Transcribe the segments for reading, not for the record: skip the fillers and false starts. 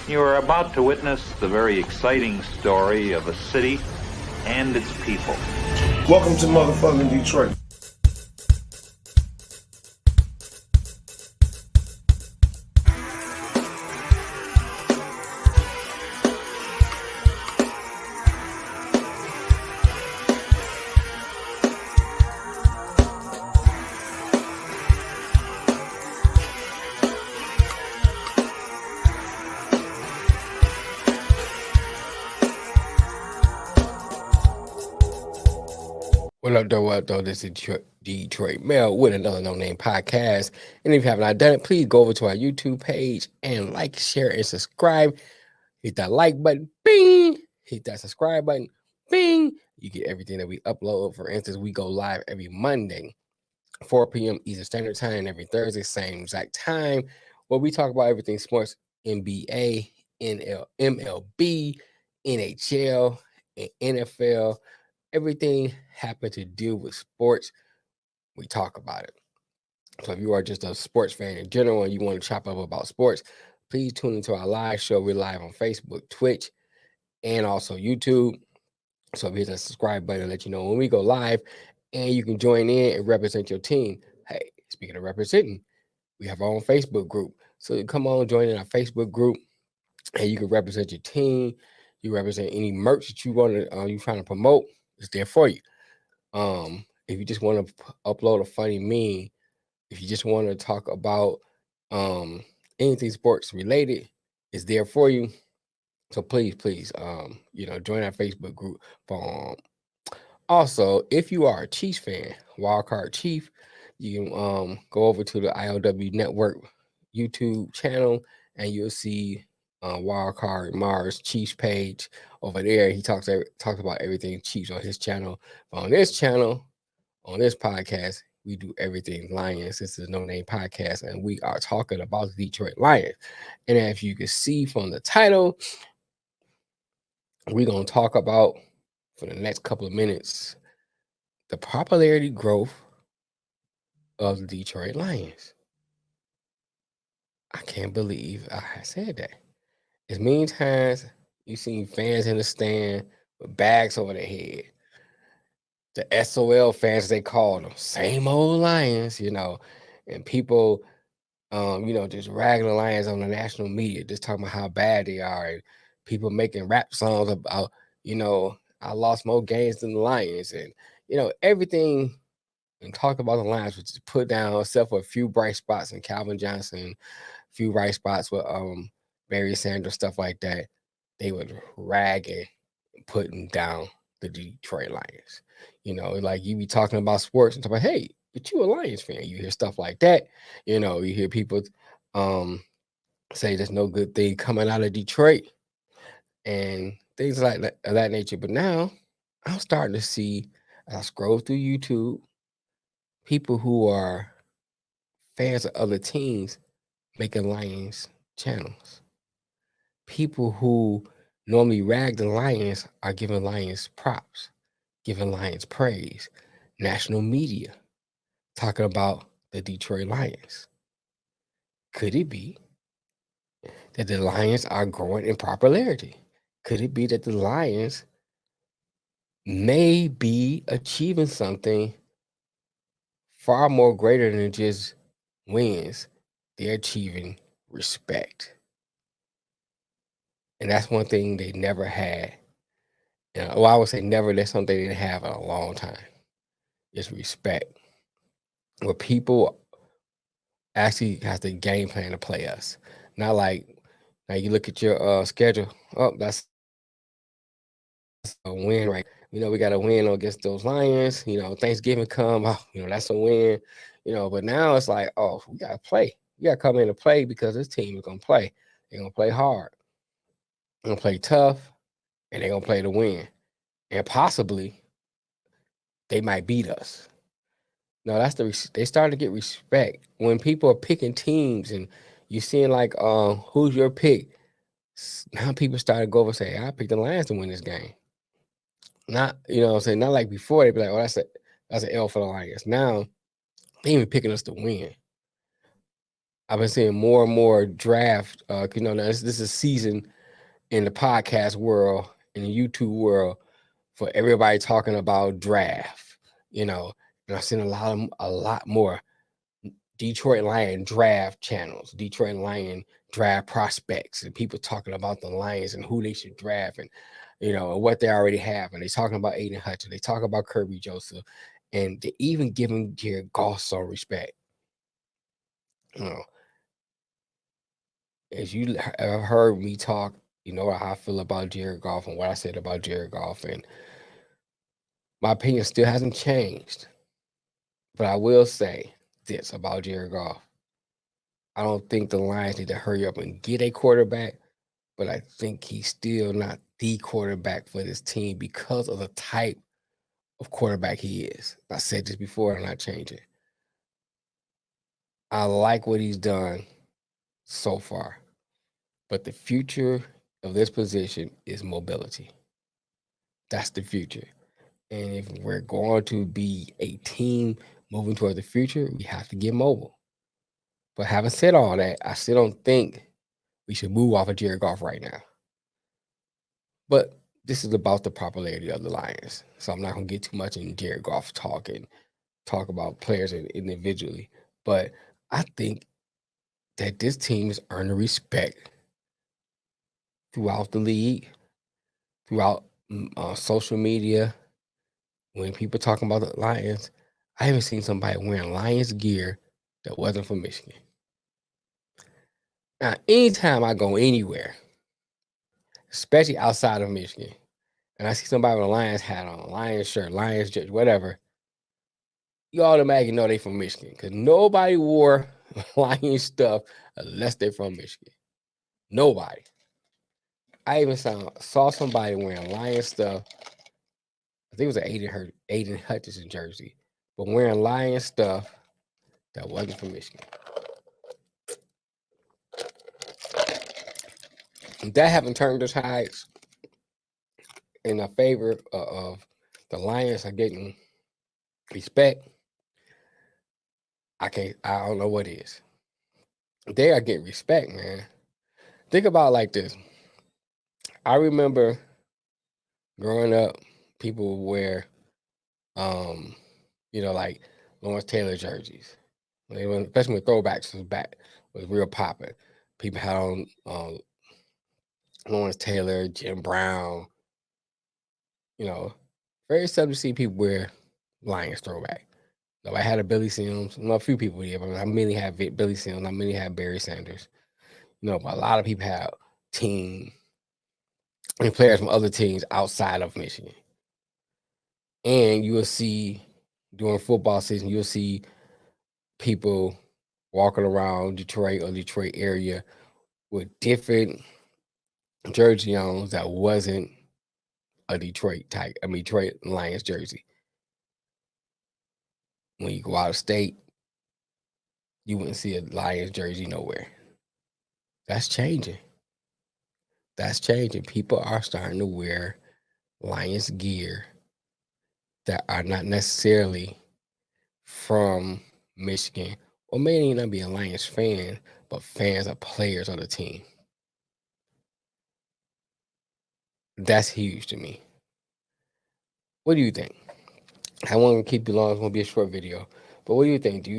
You are about to witness the very exciting story of a city and its people. Welcome to motherfucking Detroit. What up, though? What up, though? This is Detroit Mail with another No Name podcast. And if you have not done it, please go over to our YouTube page and like, share, and subscribe. Hit that like button, bing. Hit that subscribe button, bing. You get everything that we upload. For instance, we go live every Monday, 4 p.m. Eastern Standard Time, every Thursday, same exact time, where we talk about everything sports, NBA, MLB, NHL, and NFL. Everything happened to do with sports, we talk about it. So if you are just a sports fan in general and you want to chop up about sports, please tune into our live show. We're live on Facebook, Twitch, and also YouTube. So hit the subscribe button and let you know when we go live, and you can join in and represent your team. Hey, speaking of representing, we have our own Facebook group. So come on, join in our Facebook group, and you can represent your team. You represent any merch that you want to you trying to promote. It's there for you. If you just want to upload a funny meme, if you just want to talk about anything sports related, it's there for you. So please, join our Facebook group. Also, if you are a Chiefs fan, Wildcard Chief, you can go over to the IOW Network YouTube channel and you'll see Wildcard Mars Chiefs page over there. He talks about everything Chiefs on his channel. On this channel, on this podcast, we do everything Lions. This is a No Name podcast, and we are talking about the Detroit Lions. And as you can see from the title, we're going to talk about, for the next couple of minutes, the popularity growth of the Detroit Lions. I can't believe I said that. As many times you've seen fans in the stand with bags over their head. The SOL fans, they call them, same old Lions, and people, just ragging the Lions on the national media, just talking about how bad they are, and people making rap songs about, I lost more games than the Lions, and, everything, and talk about the Lions, which is put down, except for a few bright spots in Calvin Johnson, a few bright spots with Barry Sanders, stuff like that. They would rag and putting down the Detroit Lions. Like you be talking about sports and talk about, hey, but you a Lions fan. You hear stuff like that. You hear people say there's no good thing coming out of Detroit and things like that, of that nature. But now I'm starting to see, as I scroll through YouTube, people who are fans of other teams making Lions channels. People who normally rag the Lions are giving Lions props, giving Lions praise. National media talking about the Detroit Lions. Could it be that the Lions are growing in popularity? Could it be that the Lions may be achieving something far more greater than just wins? They're achieving respect. And that's one thing they never had. Well, I would say never. That's something they didn't have in a long time. It's respect. Where people actually have the game plan to play us. Not like now you look at your schedule. Oh, that's a win, right? We got a win against those Lions. Thanksgiving come. Oh, that's a win. But now it's like, oh, we gotta play. We gotta come in and play because this team is gonna play. They're gonna play hard. They're gonna play tough, and they're gonna play to win. And possibly they might beat us. No, that's they started to get respect when people are picking teams, and you're seeing like, who's your pick? Now people started to go over and say, I picked the Lions to win this game. Not, what I'm saying, not like before they'd be like, oh, that's an L for the Lions. Now they even picking us to win. I've been seeing more and more draft. Now this is a season in the podcast world, in the YouTube world, for everybody talking about draft. And I've seen a lot more Detroit Lion draft channels, Detroit Lion draft prospects, and people talking about the Lions and who they should draft, and and what they already have. And they talking about Aiden Hutchinson, they talk about Kirby Joseph, and they even giving Jared Goff some respect. As you have heard me talk, you know how I feel about Jared Goff and what I said about Jared Goff, and my opinion still hasn't changed. But I will say this about Jared Goff. I don't think the Lions need to hurry up and get a quarterback, but I think he's still not the quarterback for this team because of the type of quarterback he is. I said this before, I'm not changing. I like what he's done so far, but the future of this position is mobility. That's the future. And if we're going to be a team moving toward the future, we have to get mobile. But having said all that, I still don't think we should move off of Jared Goff right now. But this is about the popularity of the Lions. So I'm not going to get too much in Jared Goff talk and talk about players individually. But I think that this team has earned the respect throughout the league, throughout social media. When people talking about the Lions, I haven't seen somebody wearing Lions gear that wasn't from Michigan. Now, anytime I go anywhere, especially outside of Michigan, and I see somebody with a Lions hat on, a Lions shirt, Lions jersey, whatever, you automatically know they from Michigan because nobody wore Lions stuff unless they're from Michigan. Nobody. I even saw somebody wearing Lions stuff. I think it was an Aiden Hutchinson jersey, but wearing Lions stuff that wasn't from Michigan. And that haven't turned the tides in a favor of the Lions are getting respect. I don't know what is. They are getting respect, man. Think about it like this. I remember growing up, people would wear, like Lawrence Taylor jerseys. Especially when throwbacks was real popping. People had on Lawrence Taylor, Jim Brown. Very seldom to see people wear Lions throwback. I had a Billy Sims. A few people did, but I mainly had Billy Sims. I mainly had Barry Sanders. But a lot of people have team and players from other teams outside of Michigan. And you will see during football season, you'll see people walking around Detroit or Detroit area with different jersey on that wasn't a Detroit Lions jersey. When you go out of state, you wouldn't see a Lions jersey nowhere. That's changing. People are starting to wear Lions gear that are not necessarily from Michigan or may not be a Lions fan, but fans of players on the team. That's huge to me. What do you think? I won't keep you long. It's going to be a short video. But what do you think? Do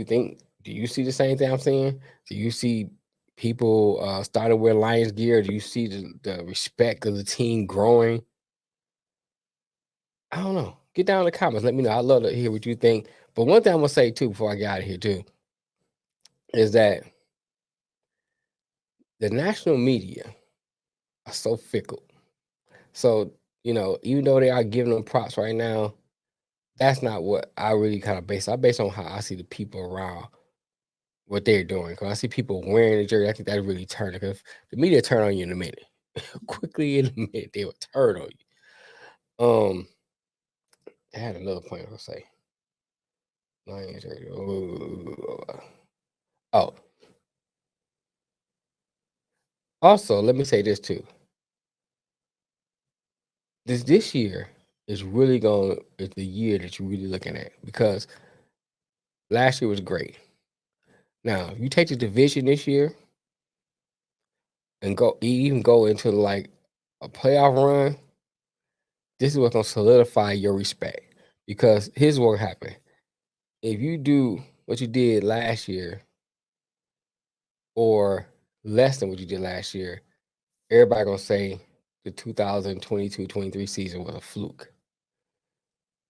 you see the same thing I'm saying? Do you see people starting to wear Lions gear? Do you see the respect of the team growing? I don't know. Get down in the comments. Let me know. I'd love to hear what you think. But one thing I'm going to say, too, before I get out of here, too, is that the national media are so fickle. So, even though they are giving them props right now, that's not what I really kind of base. I base on how I see the people around what they're doing. Because I see people wearing the jersey, I think that really turn it. Because the media turn on you in a minute. Quickly in a minute, they will turn on you. I had another point I'll say. Lions jersey. Oh. Also, let me say this too. This year is really is the year that you're really looking at because last year was great. Now, if you take the division this year and even go into like a playoff run, this is what's gonna solidify your respect. Because here's what happened. If you do what you did last year or less than what you did last year, everybody gonna say the 2022-23 season was a fluke.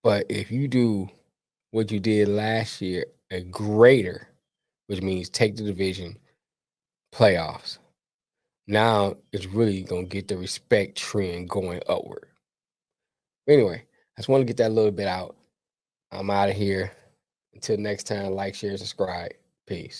But if you do what you did last year and greater, which means take the division, playoffs, now it's really gonna get the respect trend going upward. Anyway, I just want to get that little bit out. I'm out of here. Until next time, like, share, subscribe. Peace.